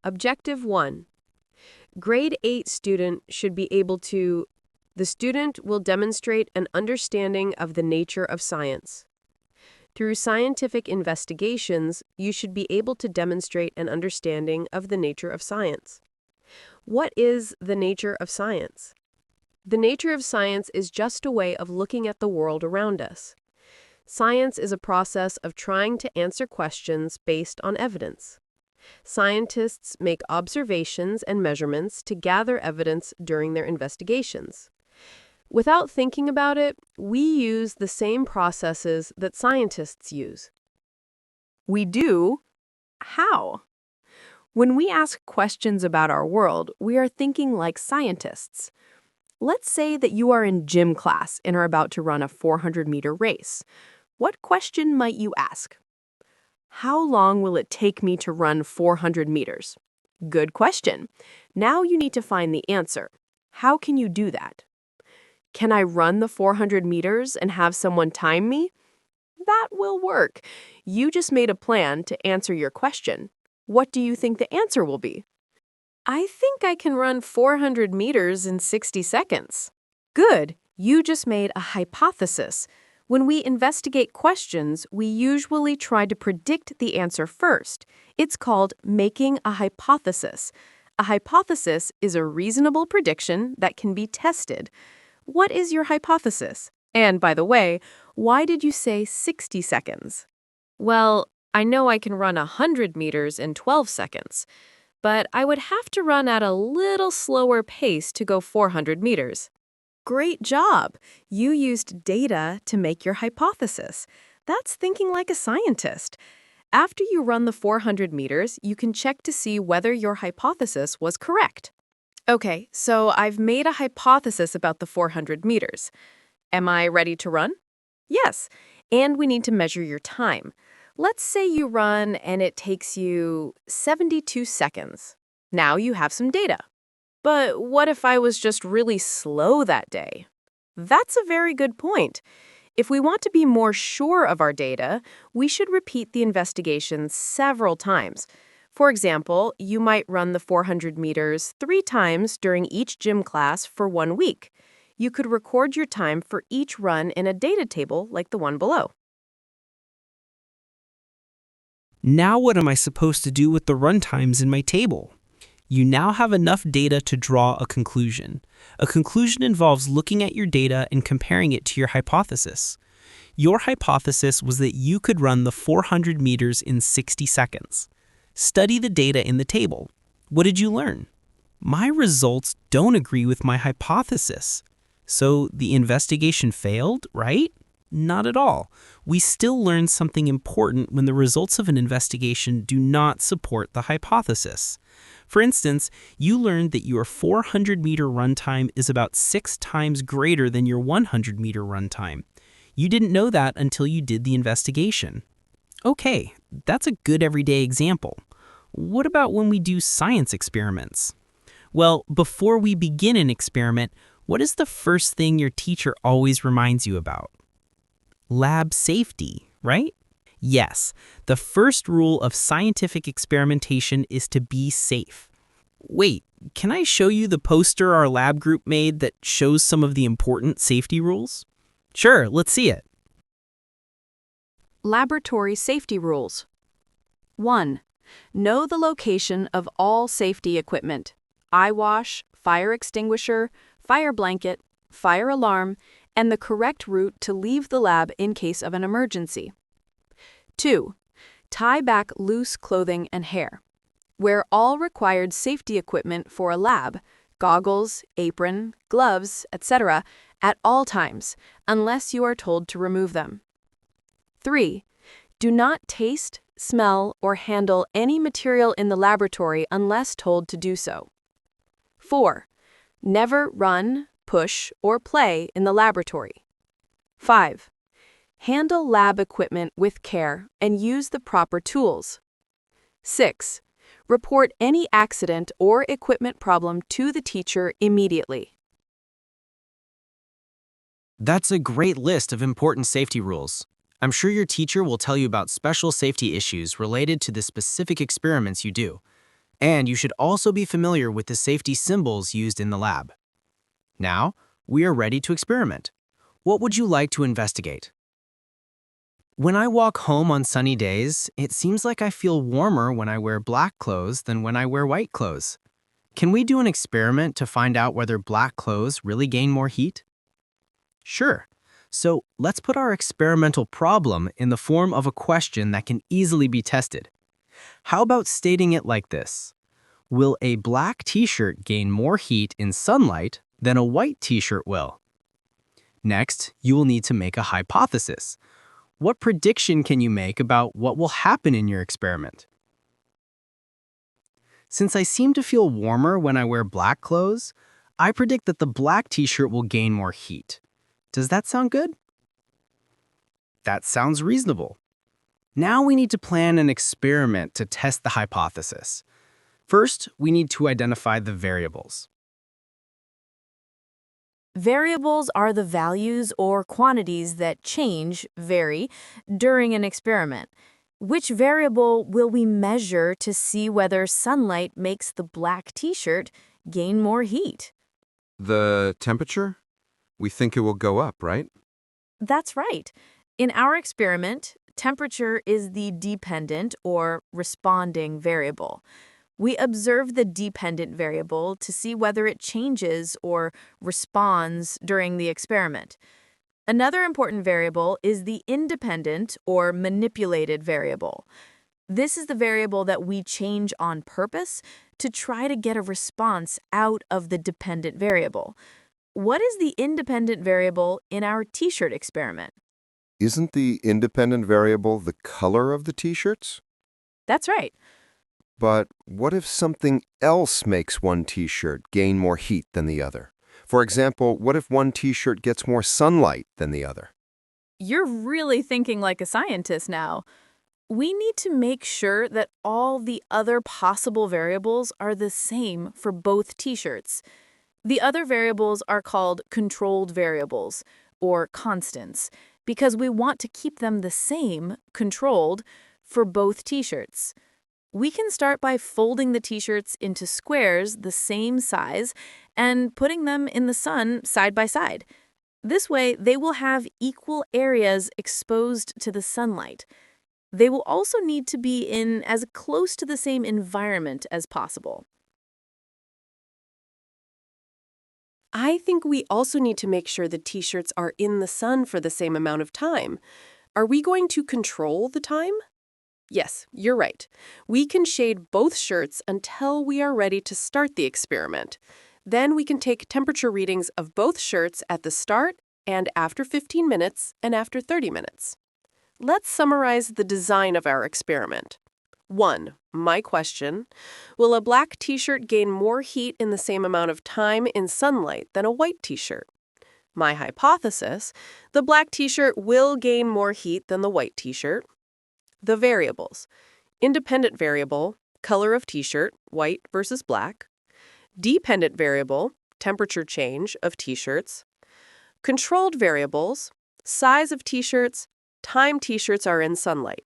Objective 1. Grade 8 student should be able to. The student will demonstrate an understanding of the nature of science. Through scientific investigations, you should be able to demonstrate an understanding of the nature of science. What is the nature of science? The nature of science is just a way of looking at the world around us. Science is a process of trying to answer questions based on evidence. Scientists make observations and measurements to gather evidence during their investigations. Without thinking about it, we use the same processes that scientists use. We do? How? When we ask questions about our world, we are thinking like scientists. Let's say that you are in gym class and are about to run a 400-meter race. What question might you ask? How long will it take me to run 400 meters? Good question. Now you need to find the answer. How can you do that? Can I run the 400 meters and have someone time me? That will work. You just made a plan to answer your question. What do you think the answer will be? I think I can run 400 meters in 60 seconds. Good. You just made a hypothesis. When we investigate questions, we usually try to predict the answer first. It's called making a hypothesis. A hypothesis is a reasonable prediction that can be tested. What is your hypothesis? And by the way, why did you say 60 seconds? Well, I know I can run 100 meters in 12 seconds, but I would have to run at a little slower pace to go 400 meters. Great job! You used data to make your hypothesis. That's thinking like a scientist. After you run the 400 meters, you can check to see whether your hypothesis was correct. Okay, so I've made a hypothesis about the 400 meters. Am I ready to run? Yes, and we need to measure your time. Let's say you run and it takes you 72 seconds. Now you have some data. But what if I was just really slow that day? That's a very good point. If we want to be more sure of our data, we should repeat the investigation several times. For example, you might run the 400 meters 3 times during each gym class for 1 week. You could record your time for each run in a data table like the one below. Now what am I supposed to do with the run times in my table? You now have enough data to draw a conclusion. A conclusion involves looking at your data and comparing it to your hypothesis. Your hypothesis was that you could run the 400 meters in 60 seconds. Study the data in the table. What did you learn? My results don't agree with my hypothesis. So the investigation failed, right? Not at all. We still learn something important when the results of an investigation do not support the hypothesis. For instance, you learned that your 400-meter run time is about 6 times greater than your 100-meter run time. You didn't know that until you did the investigation. Okay, that's a good everyday example. What about when we do science experiments? Well, before we begin an experiment, what is the first thing your teacher always reminds you about? Lab safety, right? Yes, the first rule of scientific experimentation is to be safe. Wait, can I show you the poster our lab group made that shows some of the important safety rules? Sure, let's see it. Laboratory safety rules. 1. Know the location of all safety equipment: eye wash, fire extinguisher, fire blanket, fire alarm, and the correct route to leave the lab in case of an emergency. 2. Tie back loose clothing and hair. Wear all required safety equipment for a lab, goggles, apron, gloves, etc., at all times, unless you are told to remove them. 3. Do not taste, smell, or handle any material in the laboratory unless told to do so. 4. Never run, push, or play in the laboratory. 5. Handle lab equipment with care and use the proper tools. 6. Report any accident or equipment problem to the teacher immediately. That's a great list of important safety rules. I'm sure your teacher will tell you about special safety issues related to the specific experiments you do. And you should also be familiar with the safety symbols used in the lab. Now, we are ready to experiment. What would you like to investigate? When I walk home on sunny days, it seems like I feel warmer when I wear black clothes than when I wear white clothes. Can we do an experiment to find out whether black clothes really gain more heat? Sure. So let's put our experimental problem in the form of a question that can easily be tested. How about stating it like this? Will a black t-shirt gain more heat in sunlight than a white t-shirt will? Next, you will need to make a hypothesis. What prediction can you make about what will happen in your experiment? Since I seem to feel warmer when I wear black clothes, I predict that the black t-shirt will gain more heat. Does that sound good? That sounds reasonable. Now we need to plan an experiment to test the hypothesis. First, we need to identify the variables. Variables are the values or quantities that vary, during an experiment. Which variable will we measure to see whether sunlight makes the black t-shirt gain more heat? The temperature? We think it will go up, right? That's right. In our experiment, temperature is the dependent or responding variable. We observe the dependent variable to see whether it changes or responds during the experiment. Another important variable is the independent or manipulated variable. This is the variable that we change on purpose to try to get a response out of the dependent variable. What is the independent variable in our t-shirt experiment? Isn't the independent variable the color of the t-shirts? That's right. But what if something else makes one t-shirt gain more heat than the other? For example, what if one t-shirt gets more sunlight than the other? You're really thinking like a scientist now. We need to make sure that all the other possible variables are the same for both t-shirts. The other variables are called controlled variables, or constants, because we want to keep them the same, controlled, for both t-shirts. We can start by folding the t-shirts into squares the same size and putting them in the sun side by side. This way, they will have equal areas exposed to the sunlight. They will also need to be in as close to the same environment as possible. I think we also need to make sure the t-shirts are in the sun for the same amount of time. Are we going to control the time? Yes, you're right. We can shade both shirts until we are ready to start the experiment. Then we can take temperature readings of both shirts at the start and after 15 minutes and after 30 minutes. Let's summarize the design of our experiment. 1. My question: will a black t-shirt gain more heat in the same amount of time in sunlight than a white t-shirt? My hypothesis: the black t-shirt will gain more heat than the white t-shirt. The variables: independent variable, color of t-shirt, white versus black. Dependent variable, temperature change of t-shirts. Controlled variables, size of t-shirts, time t-shirts are in sunlight.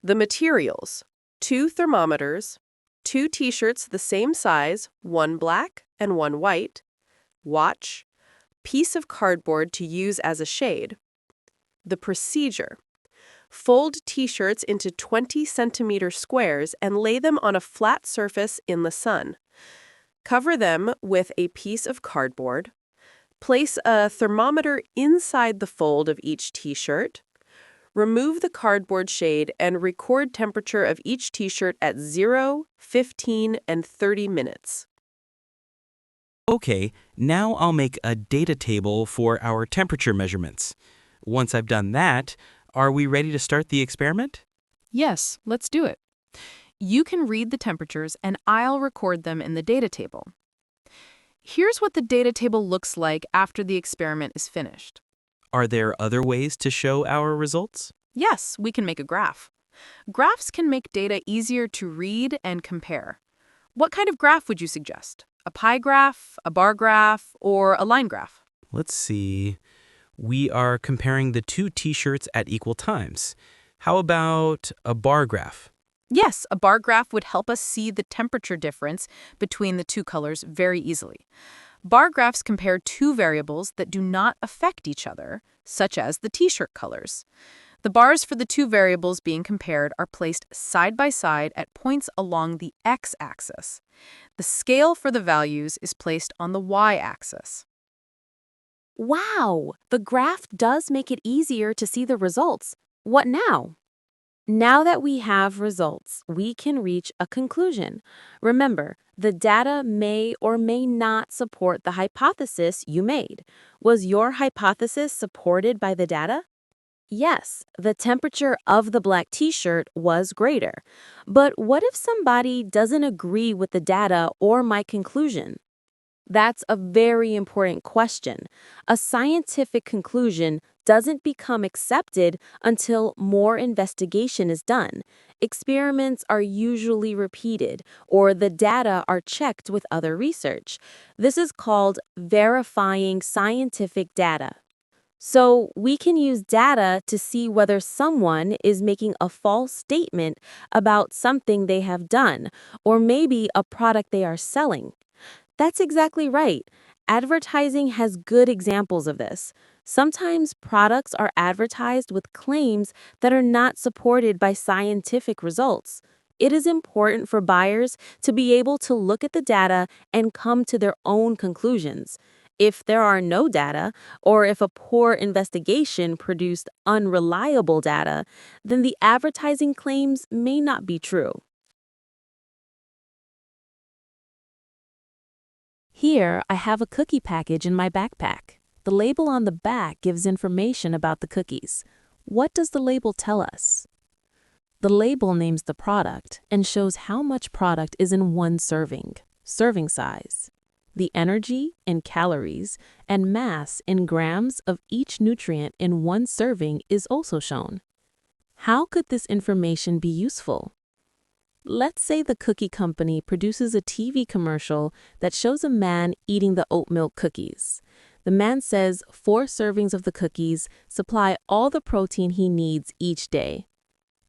The materials: 2 thermometers, 2 t-shirts the same size, 1 black and 1 white. Watch, piece of cardboard to use as a shade. The procedure: fold t-shirts into 20-centimeter squares and lay them on a flat surface in the sun. Cover them with a piece of cardboard. Place a thermometer inside the fold of each t-shirt. Remove the cardboard shade and record temperature of each t-shirt at 0, 15, and 30 minutes. Okay, now I'll make a data table for our temperature measurements. Once I've done that, are we ready to start the experiment? Yes, let's do it. You can read the temperatures and I'll record them in the data table. Here's what the data table looks like after the experiment is finished. Are there other ways to show our results? Yes, we can make a graph. Graphs can make data easier to read and compare. What kind of graph would you suggest? A pie graph, a bar graph, or a line graph? Let's see. We are comparing the 2 t-shirts at equal times. How about a bar graph? Yes, a bar graph would help us see the temperature difference between the two colors very easily. Bar graphs compare two variables that do not affect each other, such as the t-shirt colors. The bars for the two variables being compared are placed side by side at points along the x-axis. The scale for the values is placed on the y-axis. Wow, the graph does make it easier to see the results. What now? Now that we have results, we can reach a conclusion. Remember, the data may or may not support the hypothesis you made. Was your hypothesis supported by the data? Yes, the temperature of the black t-shirt was greater. But what if somebody doesn't agree with the data or my conclusion? That's a very important question. A scientific conclusion doesn't become accepted until more investigation is done. Experiments are usually repeated, or the data are checked with other research. This is called verifying scientific data. So, we can use data to see whether someone is making a false statement about something they have done, or maybe a product they are selling. That's exactly right. Advertising has good examples of this. Sometimes products are advertised with claims that are not supported by scientific results. It is important for buyers to be able to look at the data and come to their own conclusions. If there are no data, or if a poor investigation produced unreliable data, then the advertising claims may not be true. Here, I have a cookie package in my backpack. The label on the back gives information about the cookies. What does the label tell us? The label names the product and shows how much product is in one serving size. The energy in calories and mass in grams of each nutrient in one serving is also shown. How could this information be useful? Let's say the cookie company produces a TV commercial that shows a man eating the oat milk cookies. The man says 4 servings of the cookies supply all the protein he needs each day.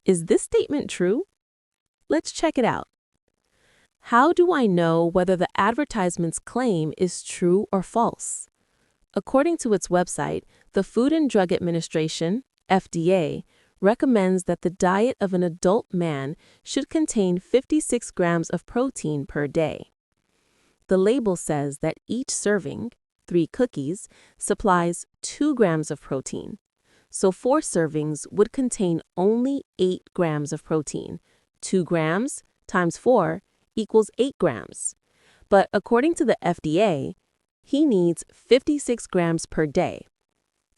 Is this statement true? Let's check it out. How do I know whether the advertisement's claim is true or false? According to its website, the Food and Drug Administration, FDA, recommends that the diet of an adult man should contain 56 grams of protein per day. The label says that each serving, 3 cookies, supplies 2 grams of protein. So 4 servings would contain only 8 grams of protein. 2 grams times 4 equals 8 grams. But according to the FDA, he needs 56 grams per day.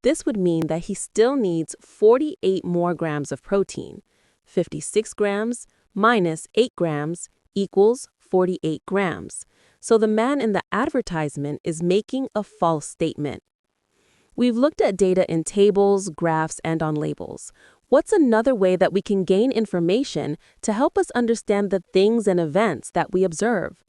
This would mean that he still needs 48 more grams of protein. 56 grams minus 8 grams equals 48 grams. So the man in the advertisement is making a false statement. We've looked at data in tables, graphs, and on labels. What's another way that we can gain information to help us understand the things and events that we observe?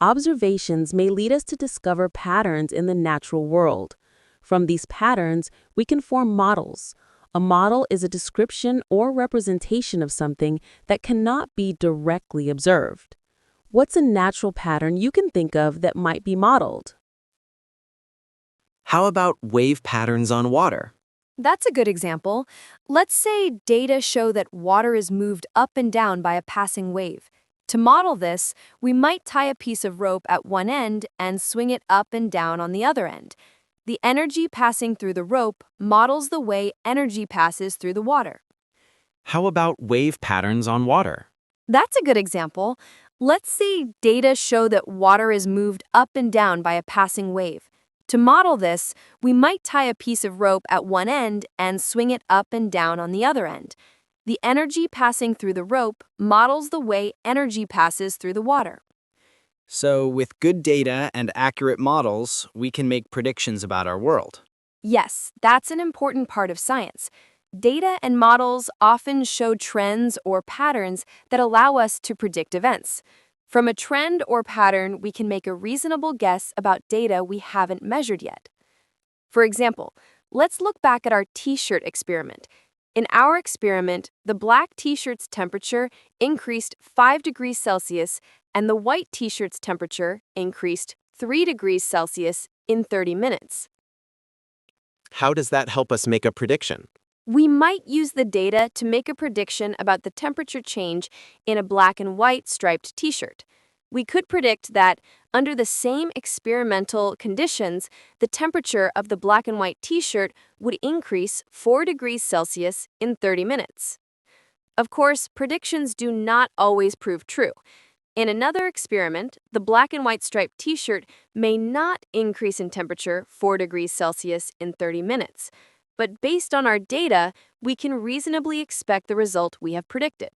Observations may lead us to discover patterns in the natural world. From these patterns, we can form models. A model is a description or representation of something that cannot be directly observed. What's a natural pattern you can think of that might be modeled? How about wave patterns on water? That's a good example. Let's say data show that water is moved up and down by a passing wave. To model this, we might tie a piece of rope at one end and swing it up and down on the other end. The energy passing through the rope models the way energy passes through the water. How about wave patterns on water? That's a good example. Let's say data show that water is moved up and down by a passing wave. To model this, we might tie a piece of rope at one end and swing it up and down on the other end. The energy passing through the rope models the way energy passes through the water. So, with good data and accurate models, we can make predictions about our world. Yes, that's an important part of science. Data and models often show trends or patterns that allow us to predict events. From a trend or pattern, we can make a reasonable guess about data we haven't measured yet. For example, let's look back at our t-shirt experiment. In our experiment, the black t-shirt's temperature increased 5 degrees Celsius and the white t-shirt's temperature increased 3 degrees Celsius in 30 minutes. How does that help us make a prediction? We might use the data to make a prediction about the temperature change in a black and white striped t-shirt. We could predict that, under the same experimental conditions, the temperature of the black and white t-shirt would increase 4 degrees Celsius in 30 minutes. Of course, predictions do not always prove true. In another experiment, the black and white striped t-shirt may not increase in temperature 4 degrees Celsius in 30 minutes, but based on our data, we can reasonably expect the result we have predicted.